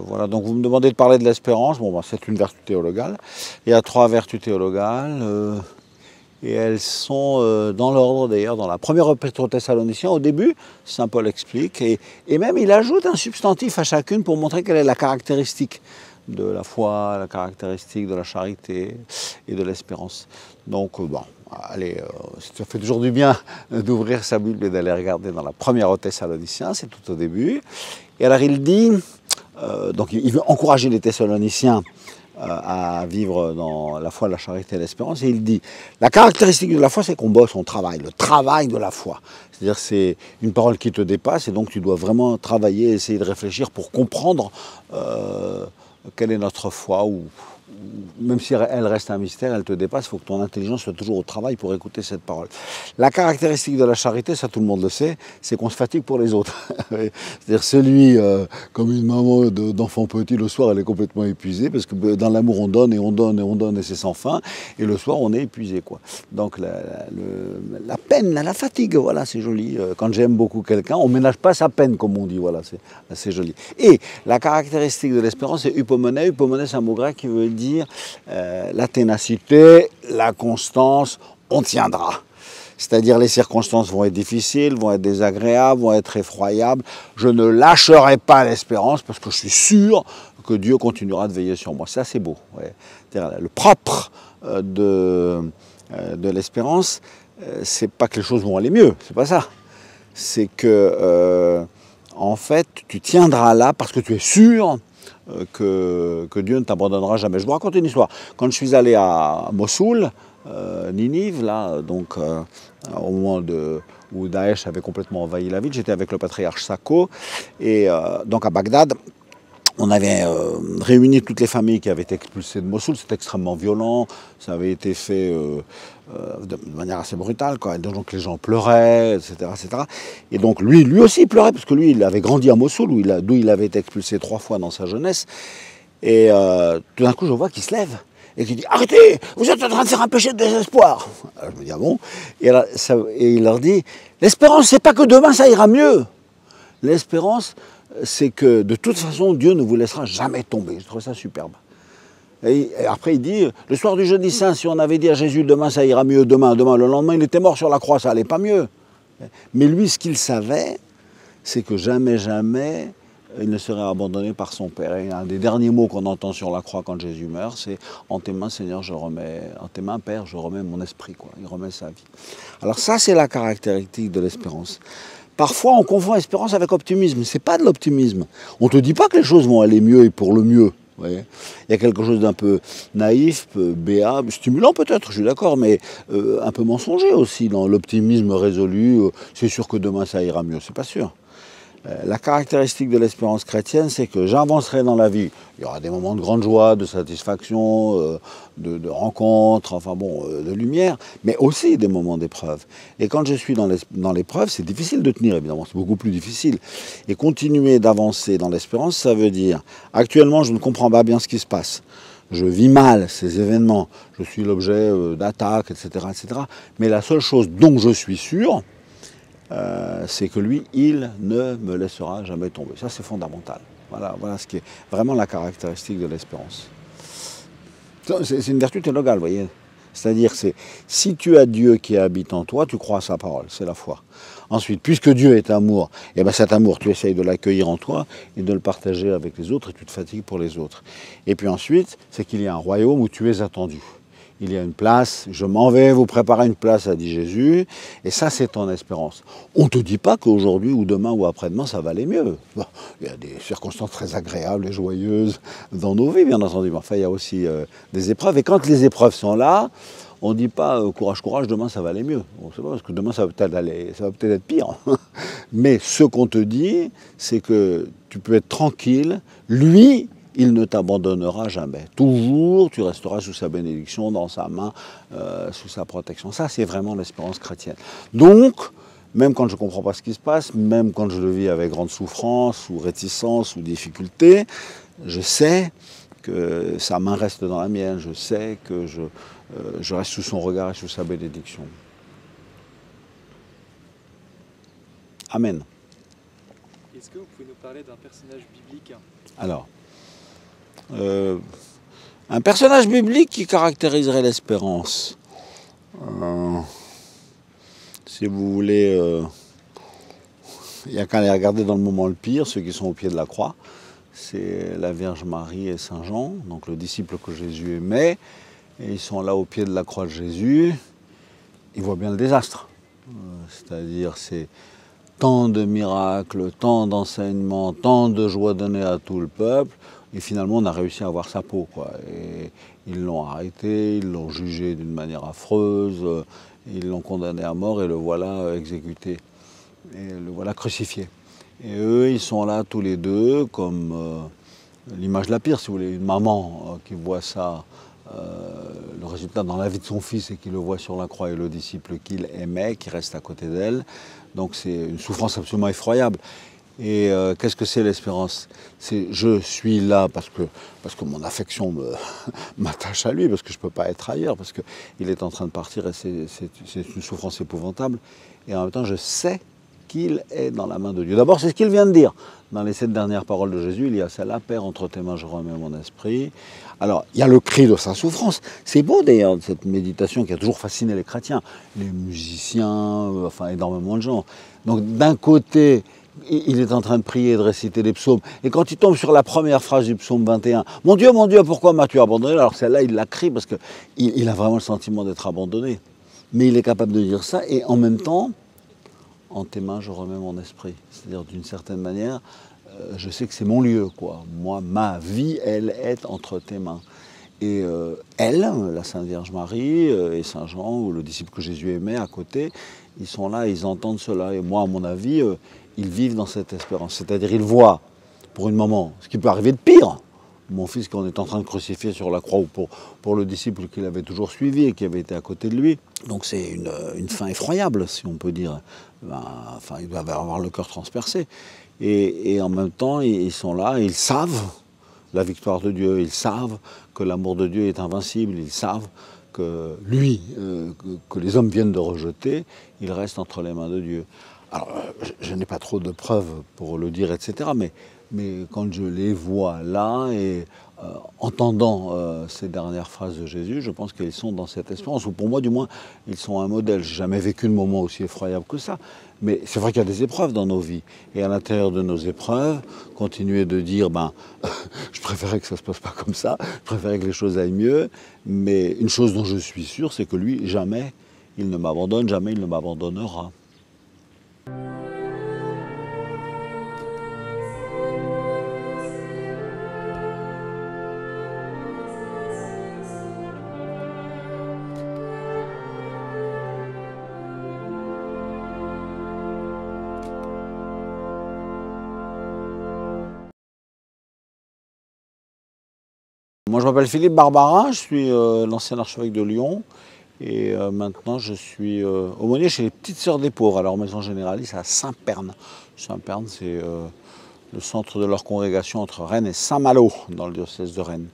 Voilà, donc vous me demandez de parler de l'espérance. Bon, ben, c'est une vertu théologale. Il y a 3 vertus théologales. Et elles sont dans l'ordre d'ailleurs, dans la première épître aux Thessaloniciens, au début, saint Paul explique, et même il ajoute un substantif à chacune pour montrer quelle est la caractéristique de la foi, la caractéristique de la charité et de l'espérance. Donc bon, allez, ça fait toujours du bien d'ouvrir sa Bible et d'aller regarder dans la première aux Thessaloniciens, c'est tout au début. Et alors il dit, donc il veut encourager les Thessaloniciens à vivre dans la foi, la charité et l'espérance. Et il dit, la caractéristique de la foi, c'est qu'on bosse, on travaille, le travail de la foi. C'est-à-dire c'est une parole qui te dépasse et donc tu dois vraiment travailler, essayer de réfléchir pour comprendre quelle est notre foi, ou même si elle reste un mystère, elle te dépasse, il faut que ton intelligence soit toujours au travail pour écouter cette parole. La caractéristique de la charité, ça tout le monde le sait, c'est qu'on se fatigue pour les autres. C'est-à-dire celui, comme une maman d'enfant petit, le soir elle est complètement épuisée, parce que dans l'amour on donne et on donne et on donne et c'est sans fin, et le soir on est épuisé, quoi. Donc la peine, la fatigue, voilà, c'est joli. Quand j'aime beaucoup quelqu'un, on ne ménage pas sa peine, comme on dit, voilà, c'est joli. Et la caractéristique de l'espérance, c'est hypomonée. Hypomonée, c'est un mot grec qui veut dire la ténacité, la constance, on tiendra. C'est-à-dire les circonstances vont être difficiles, vont être désagréables, vont être effroyables. Je ne lâcherai pas l'espérance parce que je suis sûr que Dieu continuera de veiller sur moi. Ça, c'est beau. Ouais. Le propre de l'espérance, c'est pas que les choses vont aller mieux, c'est pas ça. C'est que, en fait, tu tiendras là parce que tu es sûr que Dieu ne t'abandonnera jamais. Je vous raconte une histoire. Quand je suis allé à Mossoul, Ninive, là, donc au moment où Daesh avait complètement envahi la ville, j'étais avec le patriarche Sako, et donc à Bagdad, on avait réuni toutes les familles qui avaient été expulsées de Mossoul. C'était extrêmement violent, ça avait été fait de manière assez brutale, quoi. Et donc les gens pleuraient, etc., etc. Et donc lui aussi il pleurait, parce que lui il avait grandi à Mossoul, d'où il avait été expulsé 3 fois dans sa jeunesse. Et tout d'un coup je vois qu'il se lève et qu'il dit « Arrêtez, vous êtes en train de faire un péché de désespoir !» Alors je me dis « Ah bon ?» et il leur dit « L'espérance, c'est pas que demain ça ira mieux. L'espérance, c'est que de toute façon, Dieu ne vous laissera jamais tomber. » Je trouve ça superbe. Et après, il dit, le soir du jeudi saint, si on avait dit à Jésus, demain ça ira mieux, demain, le lendemain, il était mort sur la croix, ça allait pas mieux. Mais lui, ce qu'il savait, c'est que jamais, jamais, il ne serait abandonné par son Père. Et un des derniers mots qu'on entend sur la croix quand Jésus meurt, c'est « En tes mains, Seigneur, en tes mains, Père, je remets mon esprit. » quoi. Il remet sa vie. Alors ça, c'est la caractéristique de l'espérance. Parfois, on confond espérance avec optimisme. Ce n'est pas de l'optimisme. On ne te dit pas que les choses vont aller mieux et pour le mieux. Vous voyez, il y a quelque chose d'un peu naïf, béat, stimulant peut-être, je suis d'accord, mais un peu mensonger aussi dans l'optimisme résolu. C'est sûr que demain ça ira mieux, c'est pas sûr. La caractéristique de l'espérance chrétienne, c'est que j'avancerai dans la vie. Il y aura des moments de grande joie, de satisfaction, de rencontres, enfin bon, de lumière, mais aussi des moments d'épreuve. Et quand je suis dans l'épreuve, c'est difficile de tenir, évidemment, c'est beaucoup plus difficile. Et continuer d'avancer dans l'espérance, ça veut dire, actuellement, je ne comprends pas bien ce qui se passe. Je vis mal ces événements, je suis l'objet d'attaques, etc., etc. Mais la seule chose dont je suis sûr, c'est que lui, il ne me laissera jamais tomber. Ça, c'est fondamental. Voilà ce qui est vraiment la caractéristique de l'espérance. C'est une vertu théologale, vous voyez. C'est-à-dire, si tu as Dieu qui habite en toi, tu crois à sa parole, c'est la foi. Ensuite, puisque Dieu est amour, et bien cet amour, tu essayes de l'accueillir en toi et de le partager avec les autres, et tu te fatigues pour les autres. Et puis ensuite, c'est qu'il y a un royaume où tu es attendu. Il y a une place, je m'en vais vous préparer une place, a dit Jésus, et ça c'est ton espérance. On ne te dit pas qu'aujourd'hui ou demain ou après-demain ça va aller mieux. Bon, il y a des circonstances très agréables et joyeuses dans nos vies, bien entendu, mais enfin il y a aussi des épreuves, et quand les épreuves sont là, on ne dit pas courage, courage, demain ça va aller mieux. On ne sait pas, parce que demain ça va peut-être être pire. Mais ce qu'on te dit, c'est que tu peux être tranquille, lui, il ne t'abandonnera jamais. Toujours, tu resteras sous sa bénédiction, dans sa main, sous sa protection. Ça, c'est vraiment l'espérance chrétienne. Donc, même quand je ne comprends pas ce qui se passe, même quand je le vis avec grande souffrance, ou réticence, ou difficulté, je sais que sa main reste dans la mienne, je sais que je reste sous son regard et sous sa bénédiction. Amen. Est-ce que vous pouvez nous parler d'un personnage biblique Alors, Un personnage biblique qui caractériserait l'espérance. Si vous voulez, il n'y a qu'à les regarder dans le moment le pire, ceux qui sont au pied de la croix. C'est la Vierge Marie et Saint Jean, donc le disciple que Jésus aimait. Et ils sont là au pied de la croix de Jésus. Ils voient bien le désastre. C'est-à-dire, c'est tant de miracles, tant d'enseignements, tant de joie donnée à tout le peuple. Et finalement, on a réussi à avoir sa peau, quoi. Et ils l'ont arrêté, ils l'ont jugé d'une manière affreuse, ils l'ont condamné à mort et le voilà exécuté. Et le voilà crucifié. Et eux, ils sont là tous les deux, comme l'image la pire, si vous voulez, une maman qui voit ça, le résultat dans la vie de son fils et qui le voit sur la croix et le disciple qu'il aimait, qui reste à côté d'elle. Donc c'est une souffrance absolument effroyable. Et qu'est-ce que c'est l'espérance? C'est je suis là parce que mon affection m'attache à lui, parce que je ne peux pas être ailleurs, parce qu'il est en train de partir et c'est une souffrance épouvantable. Et en même temps, je sais qu'il est dans la main de Dieu. D'abord, c'est ce qu'il vient de dire. Dans les 7 dernières paroles de Jésus, il y a celle-là, Père, entre tes mains, je remets mon esprit. Alors, il y a le cri de sa souffrance. C'est beau d'ailleurs, cette méditation qui a toujours fasciné les chrétiens, les musiciens, enfin énormément de gens. Donc d'un côté, il est en train de prier et de réciter des psaumes. Et quand il tombe sur la première phrase du psaume 21, « Mon Dieu, pourquoi m'as-tu abandonné ?» Alors celle-là, il la crie parce qu'il a vraiment le sentiment d'être abandonné. Mais il est capable de dire ça et en même temps, en tes mains, je remets mon esprit. C'est-à-dire, d'une certaine manière, je sais que c'est mon lieu, quoi. Moi, ma vie, elle est entre tes mains. Et elle, la Sainte Vierge Marie et Saint Jean, ou le disciple que Jésus aimait à côté, ils sont là, ils entendent cela. Et moi, à mon avis, ils vivent dans cette espérance. C'est-à-dire, ils voient, pour une maman, ce qui peut arriver de pire. Mon fils qu'on est en train de crucifier sur la croix, ou pour le disciple qu'il avait toujours suivi et qui avait été à côté de lui. Donc c'est une fin effroyable, si on peut dire. Enfin, ils doivent avoir le cœur transpercé. Et en même temps, ils sont là, ils savent la victoire de Dieu, ils savent que l'amour de Dieu est invincible, ils savent que lui, que les hommes viennent de rejeter, il reste entre les mains de Dieu. Alors, je n'ai pas trop de preuves pour le dire, etc., mais quand je les vois là et entendant ces dernières phrases de Jésus, je pense qu'ils sont dans cette espérance, ou pour moi du moins, ils sont un modèle. Je n'ai jamais vécu de moment aussi effroyable que ça, mais c'est vrai qu'il y a des épreuves dans nos vies. Et à l'intérieur de nos épreuves, continuer de dire, je préférais que ça ne se passe pas comme ça, je préférais que les choses aillent mieux, mais une chose dont je suis sûr, c'est que lui, jamais il ne m'abandonne, jamais il ne m'abandonnera. Moi, je m'appelle Philippe Barbarin, je suis l'ancien archevêque de Lyon et maintenant je suis aumônier chez les Petites Sœurs des Pauvres, à leur maison généraliste à Saint-Pern. Saint-Pern, c'est le centre de leur congrégation entre Rennes et Saint-Malo, dans le diocèse de Rennes.